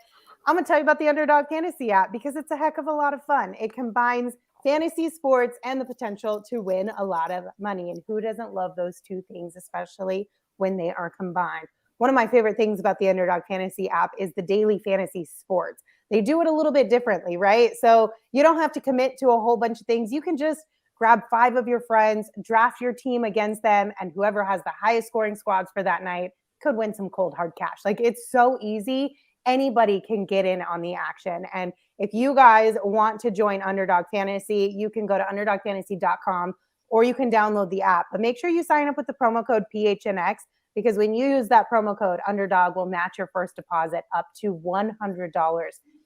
I'm going to tell you about the Underdog Fantasy app because it's a heck of a lot of fun. It combines fantasy sports and the potential to win a lot of money. And who doesn't love those two things, especially when they are combined? One of my favorite things about the Underdog Fantasy app is the daily fantasy sports. they do it a little bit differently, right? So you don't have to commit to a whole bunch of things. You can just grab 5 of your friends, draft your team against them, and whoever has the highest scoring squads for that night could win some cold hard cash. Like, it's so easy. Anybody can get in on the action. And if you guys want to join Underdog Fantasy, you can go to underdogfantasy.com or you can download the app. But make sure you sign up with the promo code PHNX, because when you use that promo code, Underdog will match your first deposit up to $100.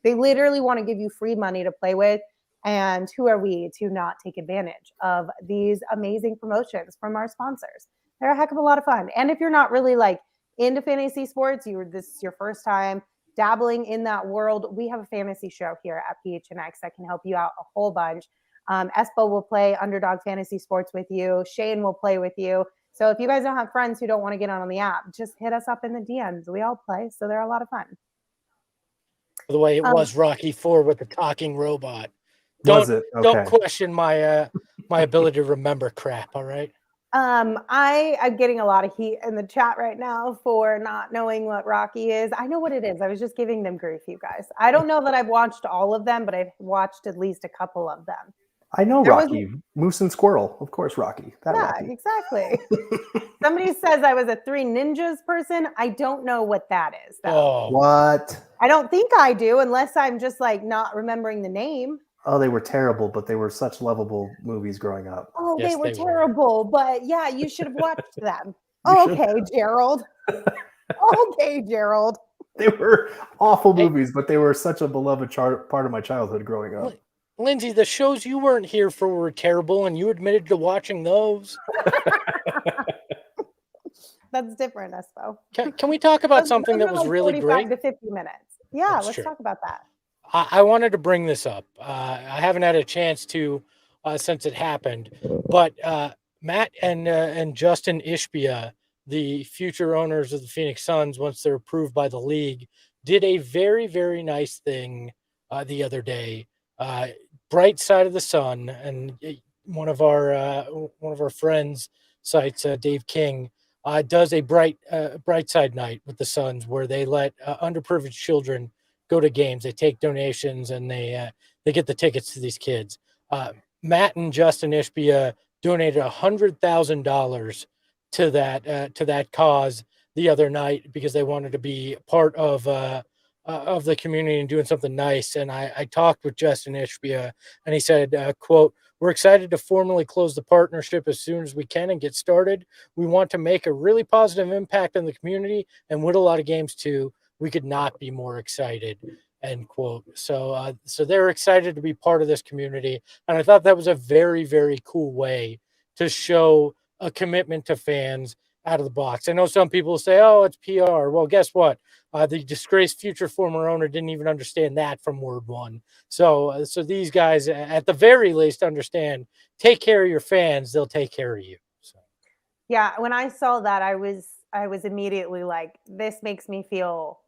They literally want to give you free money to play with. And who are we to not take advantage of these amazing promotions from our sponsors? They're a heck of a lot of fun. And if you're not really like into fantasy sports, this is your first time dabbling in that world, we have a fantasy show here at PHNX that can help you out a whole bunch. Espo will play Underdog Fantasy Sports with you. Shane will play with you. So if you guys don't have friends who don't want to get on the app, just hit us up in the DMs. We all play, so they're a lot of fun. The way it was Rocky IV with the talking robot. Was it? Okay. Don't question my my ability to remember crap, all right? I'm getting a lot of heat in the chat right now for not knowing what Rocky is. I know what it is. I was just giving them grief, you guys. I don't know that I've watched all of them, but I've watched at least a couple of them. I know Rocky. Moose and Squirrel. Of course, Rocky. Rocky. Exactly. Somebody says I was a Three Ninjas person. I don't know what that is, though. Oh. What? I don't think I do, unless I'm just like not remembering the name. Oh, they were terrible, but they were such lovable movies growing up. Oh, yes, they were terrible, but yeah, you should have watched them. Okay, Gerald. Okay, Gerald. They were awful movies, but they were such a beloved part of my childhood growing up. Lindsay, the shows you weren't here for were terrible, and you admitted to watching those. That's different, Espo. Can we talk about something that was like really 45 great? to 50 minutes. Yeah, let's talk about that. I wanted to bring this up. I haven't had a chance to since it happened, but Matt and Justin Ishbia, the future owners of the Phoenix Suns, once they're approved by the league, did a very, very nice thing the other day. Bright Side of the Sun, and one of our friends' sites, Dave King, does a bright side night with the Suns, where they let underprivileged children go to games. They take donations and they get the tickets to these kids. Matt and Justin Ishbia donated $100,000 to that cause the other night because they wanted to be part of the community and doing something nice. And I talked with Justin Ishbia, and he said, quote, "We're excited to formally close the partnership as soon as we can and get started. We want to make a really positive impact on the community and win a lot of games too. We could not be more excited," end quote. So they're excited to be part of this community. And I thought that was a very, very cool way to show a commitment to fans out of the box. I know some people say, oh, it's PR. Well, guess what? The disgraced future former owner didn't even understand that from word one. So these guys, at the very least, understand, take care of your fans, they'll take care of you. So. Yeah, when I saw that, I was immediately like, this makes me feel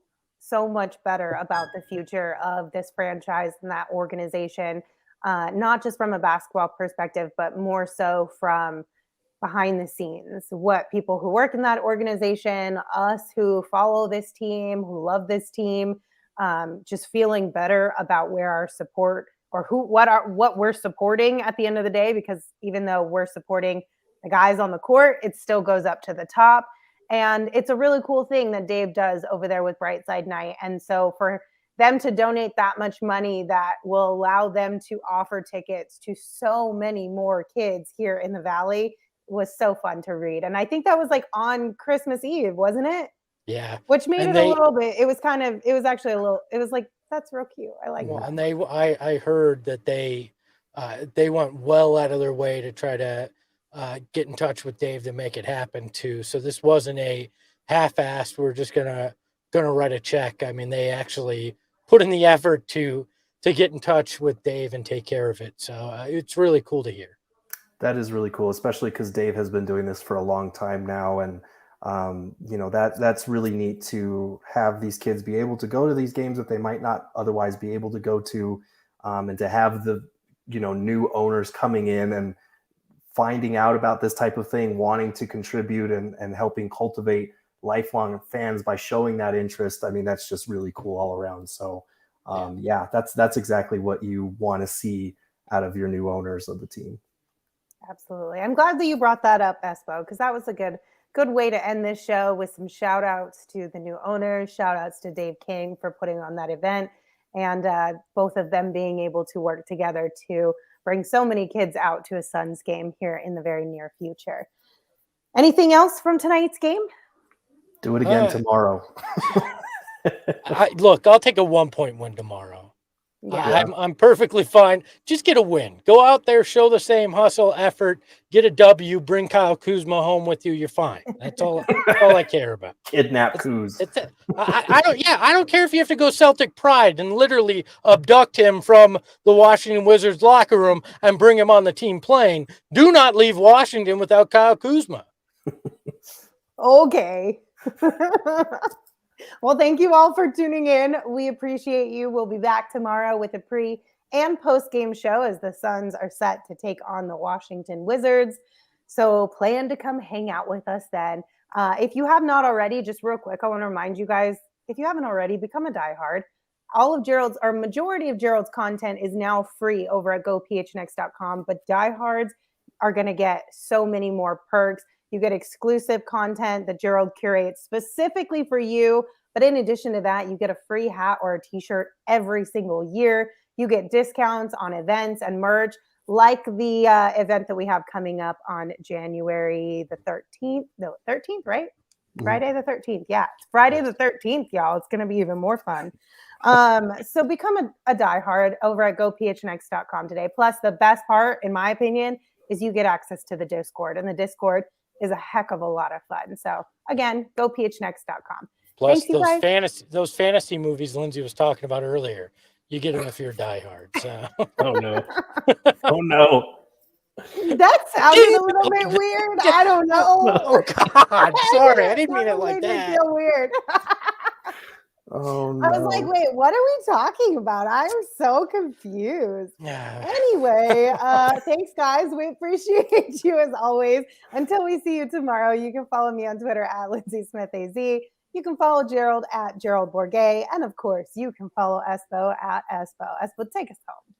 so much better about the future of this franchise and that organization, not just from a basketball perspective, but more so from behind the scenes, what people who work in that organization, us who follow this team, who love this team, just feeling better about where our support or what we're supporting at the end of the day, because even though we're supporting the guys on the court, it still goes up to the top. And it's a really cool thing that Dave does over there with Brightside Night. And so for them to donate that much money, that will allow them to offer tickets to so many more kids here in the Valley, was so fun to read. And I think that was like on Christmas Eve, wasn't it? Yeah. Which made it a little bit, it was like, that's real cute. I like that. And I heard that they went well out of their way to try to get in touch with Dave to make it happen too. So this wasn't a half-assed, we're just gonna write a check. I mean, they actually put in the effort to get in touch with Dave and take care of it. So it's really cool to hear. That is really cool, especially because Dave has been doing this for a long time now. And, that's really neat to have these kids be able to go to these games that they might not otherwise be able to go to, and to have the, new owners coming in and finding out about this type of thing, wanting to contribute and helping cultivate lifelong fans by showing that interest. I mean, that's just really cool all around. So Yeah, that's exactly what you want to see out of your new owners of the team. Absolutely. I'm glad that you brought that up, Espo, because that was a good way to end this show with some shout outs to the new owners, shout outs to Dave King for putting on that event, and both of them being able to work together to bring so many kids out to a Suns game here in the very near future. Anything else from tonight's game? Do it again tomorrow. Look, I'll take a 1-point win tomorrow. Yeah. I'm perfectly fine. Just get a win. Go out there, show the same hustle, effort, get a W, bring Kyle Kuzma home with you. You're fine. That's all I care about. Kidnap Kuz. I don't care if you have to go Celtic pride and literally abduct him from the Washington Wizards locker room and bring him on the team plane. Do not leave Washington without Kyle Kuzma. Okay. Well, thank you all for tuning in. We appreciate you. We'll be back tomorrow with a pre and post game show as the Suns are set to take on the Washington Wizards. So plan to come hang out with us then. If you have not already, just real quick, I want to remind you guys, if you haven't already, become a diehard. All of Gerald's, or majority of Gerald's content is now free over at gophnx.com, but diehards are going to get so many more perks. You get exclusive content that Gerald curates specifically for you. But in addition to that, you get a free hat or a t-shirt every single year. You get discounts on events and merch, like the event that we have coming up on January the 13th. No, 13th, right? Friday the 13th. Yeah, it's Friday the 13th, y'all. It's going to be even more fun. So become a diehard over at gophnx.com today. Plus, the best part, in my opinion, is you get access to the Discord. And the Discord is a heck of a lot of fun. So again, gophnx.com. Plus, thanks, those fantasy movies Lindsay was talking about earlier, you get them if you're a diehard. So. Oh no! Oh no! That sounded a little bit weird. I don't know. Oh God! Sorry, I didn't mean it like that. Made me feel weird. Oh no! I was like, wait, what are we talking about? I'm so confused. Anyway, thanks, guys. We appreciate you as always. Until we see you tomorrow, you can follow me on Twitter at Lindsay Smith AZ. You can follow Gerald at Gerald Bourget. And of course, you can follow Espo at Espo. Espo, take us home.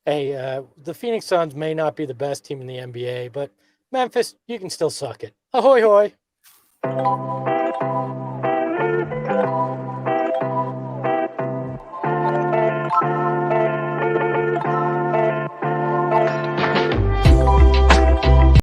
Hey, the Phoenix Suns may not be the best team in the NBA, but Memphis, you can still suck it. Ahoy, hoy.